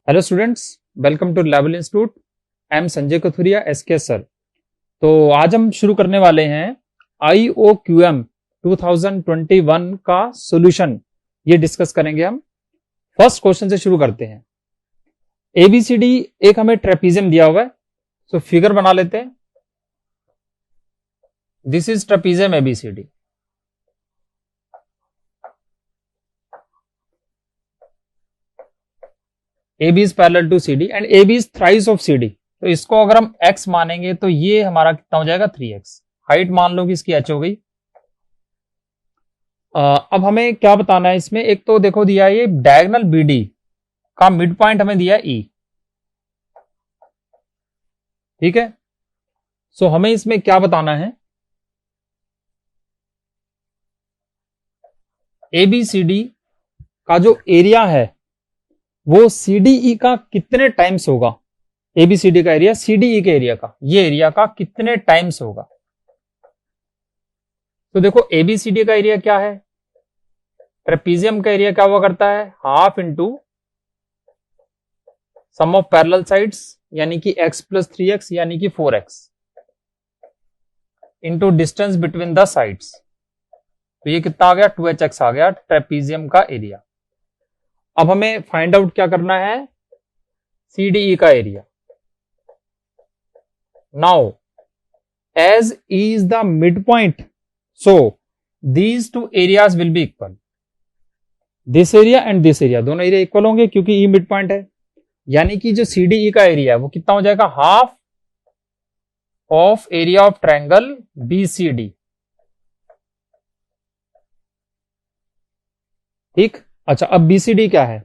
Hello students, welcome to level institute. I am Sanjay Kathuria SK sir. तो आज हम शुरू करने वाले हैं IOQM 2021 का सॉल्यूशन। ये डिस्कस करेंगे हम। फर्स्ट क्वेश्चन से शुरू करते हैं। ABCD एक हमें ट्रेपीजियम दिया हुआ है, तो फिगर बना लेते हैं। This is trapezium ABCD। AB is parallel to CD and AB is thrice of CD। तो इसको अगर हम x मानेंगे तो ये हमारा कितना हो जाएगा 3x। हाइट मान लो कि इसकी h हो गई। अब हमें क्या बताना है इसमें। एक तो देखो दिया है ये डायगोनल BD का मिड पॉइंट हमें दिया है E। ठीक है, सो हमें इसमें क्या बताना है। ABCD का जो एरिया है वो CDE का कितने टाइम्स होगा। ABCD का एरिया CDE के एरिया का, ये एरिया का कितने टाइम्स होगा। तो देखो ABCD का एरिया क्या है, ट्रेपीजियम का एरिया क्या हुआ करता है, half into sum of parallel sides यानी कि x प्लस 3x यानी कि 4x into distance between the sides. तो ये कितना आ गया 2hx आ गया ट्रेपीजियम का एरिया। अब हमें फाइंड आउट क्या करना है, CDE का area. Now as E is the midpoint, so these two areas will be equal। This area and this area दोनों एरिया इक्वल होंगे क्योंकि E मिड पॉइंट है। यानी कि जो CDE का एरिया है वो कितना हो जाएगा, half of area of triangle BCD। ठीक, अच्छा अब BCD क्या है।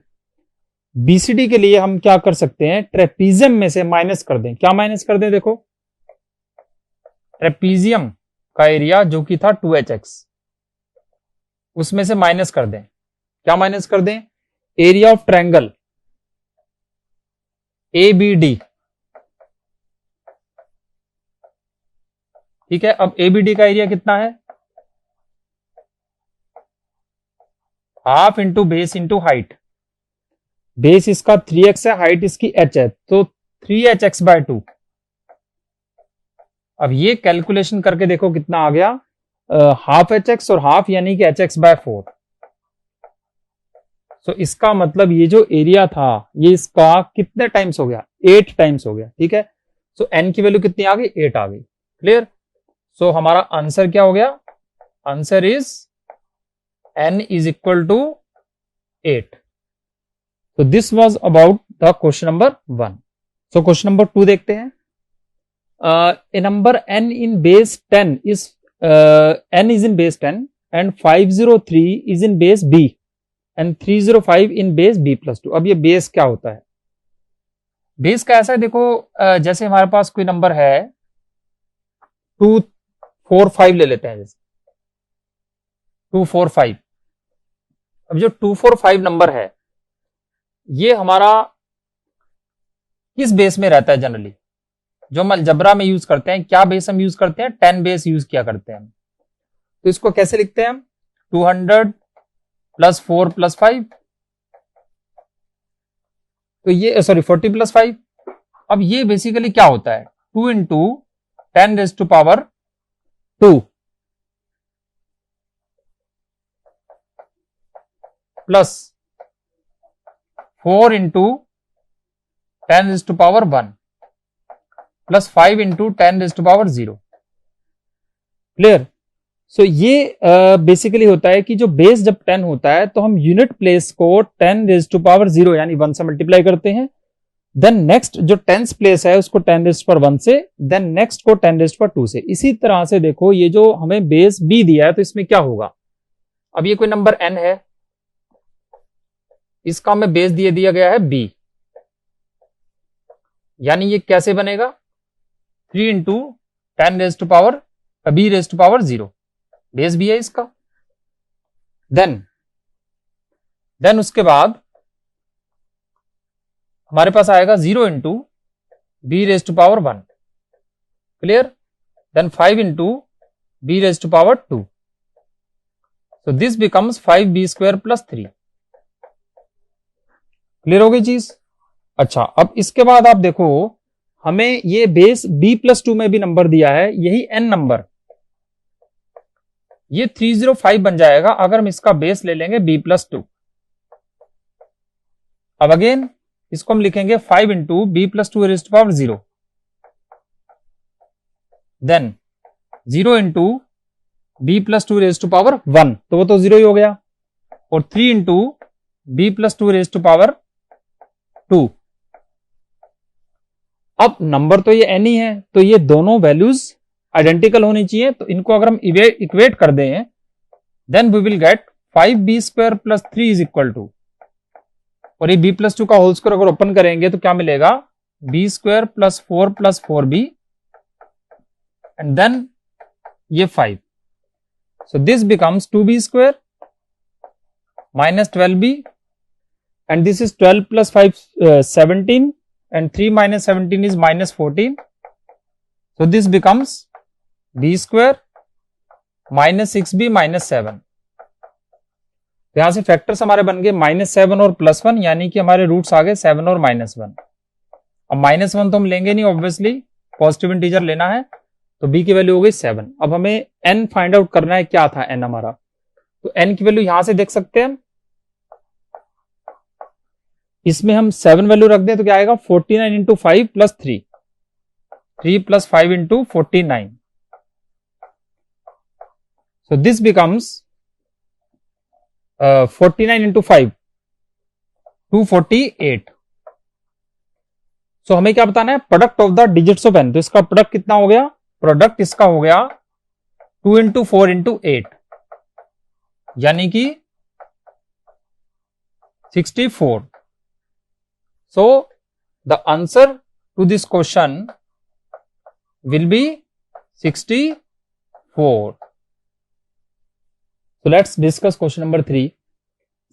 BCD के लिए हम क्या कर सकते हैं, ट्रेपीजियम में से माइनस कर दें। क्या माइनस कर दें, देखो ट्रेपीजियम का एरिया जो कि था 2hx, उसमें से माइनस कर दें। क्या माइनस कर दें, एरिया ऑफ ट्रायंगल ABD। ठीक है, अब ABD का एरिया कितना है, half into base into height. Base इसका 3x है, हाइट इसकी h है, तो 3hx/2। अब ये कैलकुलेशन करके देखो कितना आ गया, हाफ hx और हाफ यानी कि hx/4। तो इसका मतलब ये जो एरिया था ये इसका कितने टाइम्स हो गया, 8 टाइम्स हो गया। ठीक है, सो n की वैल्यू कितनी आ गई, 8 आ गई। क्लियर, सो हमारा आंसर क्या हो गया, answer is n is equal to 8। So this was about the question number 1। So question number 2 देखते हैं। A number n in base 10 is n is in base 10 and 503 is in base b and 305 in base b plus 2। अब ये base क्या होता है, base का ऐसा है देखो, जैसे हमारे पास कोई नंबर है 245 ले लेते हैं, जैसे 245। अब जो 245 नंबर है ये हमारा किस बेस में रहता है, जनरली जो हम अलजबरा में यूज करते हैं, क्या बेस हम यूज करते हैं, 10 बेस यूज किया करते हैं। तो इसको कैसे लिखते हैं हम, 200 प्लस 4 प्लस 5, तो ये सॉरी 40 प्लस 5। अब ये बेसिकली क्या होता है, 2 into 10 raise to power 2 plus 4 into 10 raise to power 1 plus 5 into 10 raise to power 0। Clear, so ये बेसिकली होता है कि जो बेस जब 10 होता है तो हम यूनिट प्लेस को 10 रेज टू पावर 0 यानी 1 से मल्टीप्लाई करते हैं। देन नेक्स्ट जो 10th प्लेस है उसको 10 रेज टू पावर 1 से, देन नेक्स्ट को 10 रेज टू पावर 2 से। इसी तरह से देखो ये जो हमें बेस B दिया है तो इसमें क्या होगा, अब ये कोई नंबर n है, इसका हमें बेस दिया गया है B, यानी ये कैसे बनेगा, 3 into 10 raise to power B raise to power 0, base B है इसका। देन उसके बाद हमारे पास आएगा 0 into B raise to power 1। Clear, then 5 into B raise to power 2। So this becomes 5b² plus 3। Clear हो गई चीज। अच्छा, अब इसके बाद आप देखो, हमें ये बेस b+2 में भी नंबर दिया है, यही n नंबर, ये 305 बन जाएगा अगर हम इसका बेस ले लेंगे b+2। अब अगेन इसको हम लिखेंगे 5 into b+2 raise to power 0, then 0 into b+2 raise to power 1, तो वो तो 0 ही हो गया, और 3 into b+2 raise to power 2। अब नंबर तो ये n ही है, तो ये दोनों वैल्यूज आइडेंटिकल होनी चाहिए, तो इनको अगर हम इक्वेट कर दें, then we will get 5b² + 3 is equal to, और ये b+2 का होल स्क्वायर अगर ओपन करेंगे तो क्या मिलेगा, b² + 4 + 4b एंड देन ये 5, सो this becomes 2b² - 12b and this is 12 plus 5 17 and 3 minus 17 is -14, so this becomes b² - 6b - 7। यहां से फैक्टर्स हमारे बन गए -7 और +1, यानी कि हमारे रूट्स आ गए 7 और -1। अब -1 तो हम लेंगे नहीं, ऑब्वियसली पॉजिटिव इंटीजर लेना है, तो b की वैल्यू हो गई 7। अब हमें n फाइंड आउट करना है, क्या था n हमारा, तो n की वैल्यू यहां से देख सकते हैं, इसमें हम 7 वैल्यू रख दें तो क्या आएगा, 49 into 5 + 3, 3 + 5 into 49, so this becomes 49 into 5 248। सो हमें क्या बताना है, product of the digits of n, तो इसका प्रोडक्ट कितना हो गया, प्रोडक्ट इसका हो गया 2 इंटू 4 इंटू 8, यानी कि 64। So the answer to this question will be 64। So let's discuss question number 3।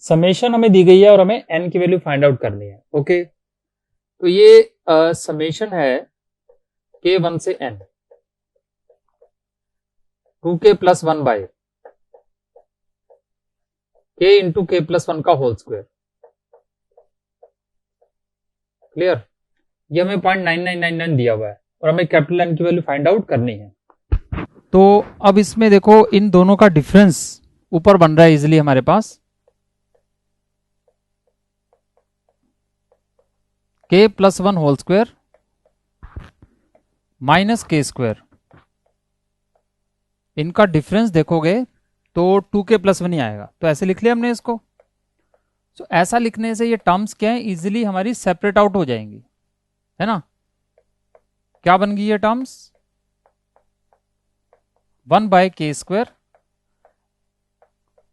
Summation हमें दी गई है और हमें n की वैल्यू फाइंड आउट करनी है। ओके, तो ये समेशन है k1 से n, 2k + 1 by k into k + 1 का होल स्क्वायर। क्लियर, ये हमें 0.9999 दिया हुआ है और हमें कैपिटल N की वैल्यू फाइंड आउट करनी है। तो अब इसमें देखो, इन दोनों का डिफरेंस ऊपर बन रहा है इजिली हमारे पास, k + 1 होल स्क्वायर -k², इनका डिफरेंस देखोगे तो 2k + 1 ही आएगा, तो ऐसे लिख लिया हमने इसको। तो ऐसा लिखने से ये टर्म्स क्या है, इजिली हमारी सेपरेट आउट हो जाएंगी, है ना। क्या बन गई ये टर्म्स, 1/k²।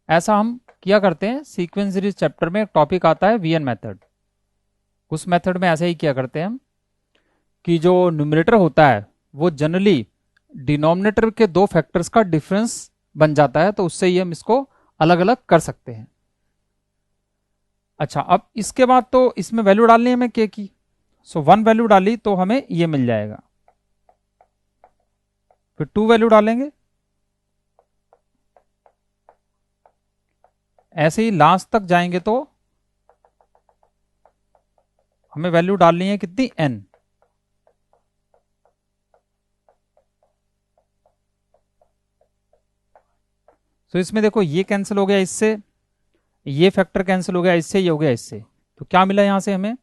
ऐसा हम किया करते हैं, सीक्वेंस सीरीज चैप्टर में एक टॉपिक आता है वीएन मेथड, उस मेथड में ऐसे ही किया करते हैं हम कि जो न्यूमरेटर होता है वो जनरली डिनोमिनेटर के 2 फैक्टर्स का डिफरेंस बन जाता है, तो उससे ही हम इसको अलग अलग कर सकते हैं। अच्छा, अब इसके बाद तो इसमें वैल्यू डालनी है हमें k की, सो 1 वैल्यू डाली तो हमें ये मिल जाएगा, फिर 2 वैल्यू डालेंगे, ऐसे ही लास्ट तक जाएंगे तो हमें वैल्यू डालनी है कितनी, n। तो इसमें देखो ये कैंसिल हो गया इससे, ये फैक्टर कैंसिल हो गया इससे, ये हो गया इससे, तो क्या मिला यहां से हमें,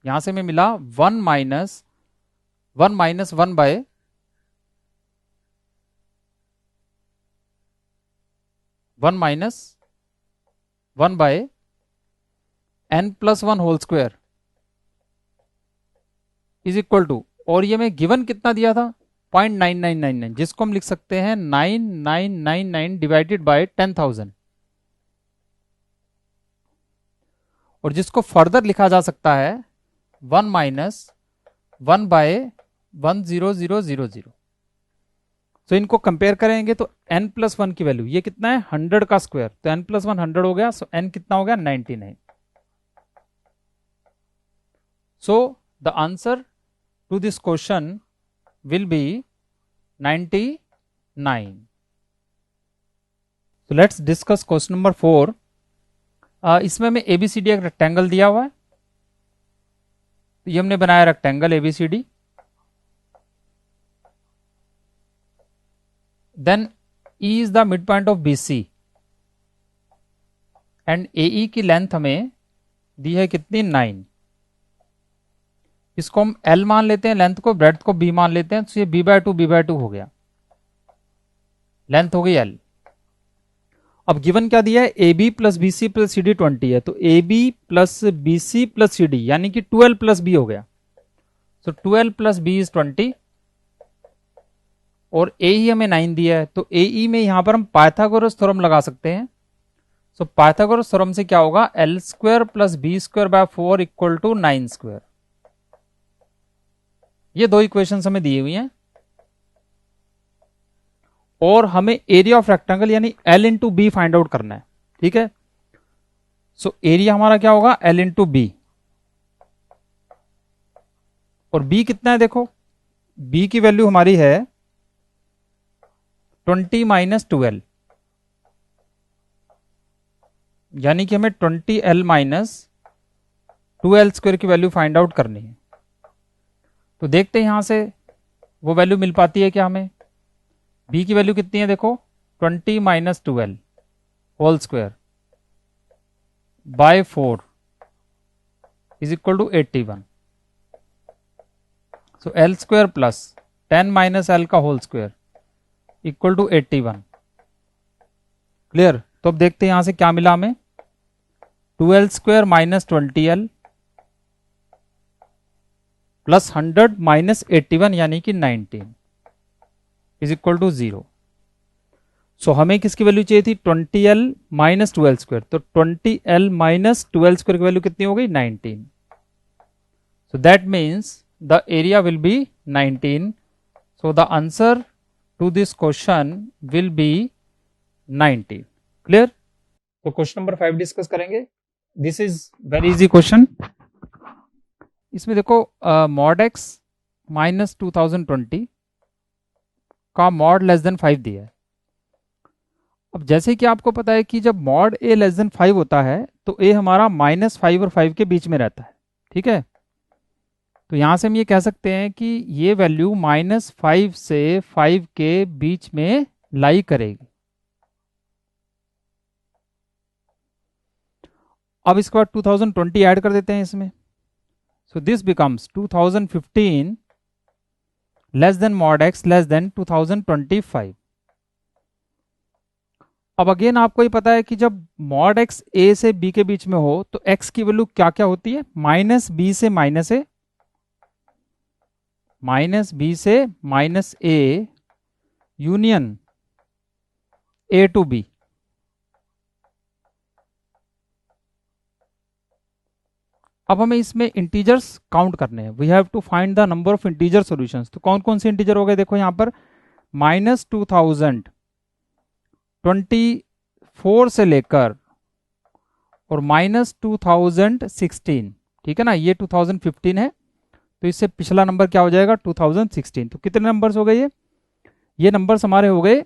यहां से हमें मिला 1 - 1 by n + 1 whole square is equal to, और ये मैं गिवन कितना दिया था 0.9999, जिसको हम लिख सकते हैं 9999 डिवाइडेड बाय 10,000, और जिसको फर्दर लिखा जा सकता है 1 - 1/10000। तो इनको कंपेयर करेंगे तो n + 1 की वैल्यू ये कितना है, 100 का स्क्वायर, तो n + 1 100 हो गया, सो n कितना हो गया 99। So the answer to this question will be 99। So let's discuss question number 4। इसमें हमें ABCD एक रेक्टेंगल दिया हुआ है, तो ये हमने बनाया rectangle ABCD। Then E is the midpoint of BC and AE की लेंथ हमें दी है कितनी 9। इसको हम L मान लेते हैं, लेंथ को, ब्रेड्थ को B मान लेते हैं, तो ये b/2 हो गया, लेंथ हो गई L। अब गिवन क्या दिया है, AB plus BC plus CD 20 है, तो AB plus BC plus CD यानी कि 12 प्लस B हो गया। तो 12 प्लस B इज 20 और AE हमें 9 दिया है, तो AE में यहां पर हम पाइथागोरस थ्योरम लगा सकते हैं। सो पाइथागोरस थ्योरम से क्या होगा, L square plus B square by 4 equal to 9 square. ये दो इक्वेशन हमें दी हुई हैं और हमें एरिया ऑफ रेक्टेंगल यानी L into B find out करना है। ठीक है, सो एरिया हमारा क्या होगा L इंटू बी, और B कितना है, देखो B की वैल्यू हमारी है 20 माइनस 12, यानी कि हमें 20L माइनस 2L स्क्वायर की वैल्यू फाइंड आउट करनी है। तो देखते हैं यहां से वो वैल्यू मिल पाती है क्या हमें। B की वैल्यू कितनी है, देखो 20 minus 12 whole square by 4 is equal to 81। So L square plus 10 minus L का whole square equal to 81। Clear, तो अब देखते हैं यहां से क्या मिला हमें, 12 square minus 20L plus 100 minus 81 यानी कि 19 इज इक्वल टू 0। सो हमें किसकी वैल्यू चाहिए थी, 20L माइनस 12 स्क्वायर, तो 20L माइनस 12 स्क्वायर की वैल्यू कितनी हो गई 19। So that means the area will be 19। So the answer to this question will be 19। Clear, तो क्वेश्चन नंबर 5 डिस्कस करेंगे। This is very easy question. इसमें देखो mod x minus 2020 का mod less than 5 दिया है। अब जैसे कि आपको पता है कि जब मॉड ए लेस देन 5 होता है तो ए हमारा -5 और 5 के बीच में रहता है। ठीक है, तो यहां से हम ये कह सकते हैं कि ये वैल्यू -5 से 5 के बीच में लाई करेगी। अब इसके बाद 2020 ऐड कर देते हैं इसमें। So this becomes 2015 less than mod x less than 2025। अब अगेन आपको ही पता है कि जब mod x a से b के बीच में हो तो x की वैल्यू क्या क्या होती है, माइनस बी से माइनस ए, माइनस बी से minus A union a to b। अब हमें इसमें इंटीजर्स काउंट करने हैं। We have to find the number of integer solutions. तो कौन कौन से इंटीजर हो गए, देखो यहां पर -2024 से लेकर और -2016। ठीक है ना, ये 2015 है, तो इससे पिछला नंबर क्या हो जाएगा 2016। तो कितने नंबर्स हो गए ये नंबर्स हमारे हो गए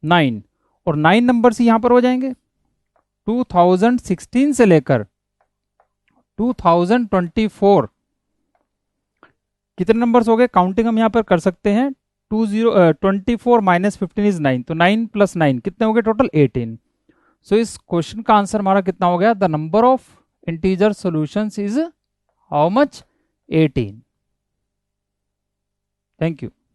9, और 9 नंबर्स यहां पर हो जाएंगे। 2016 से लेकर 2024 कितने नंबर्स हो गए, काउंटिंग हम यहां पर कर सकते हैं। 24 माइनस 15 इज 9, तो 9 प्लस 9 कितने हो गए टोटल 18। सो इस क्वेश्चन का आंसर हमारा कितना हो गया, the number of integer solutions is how much 18। Thank you.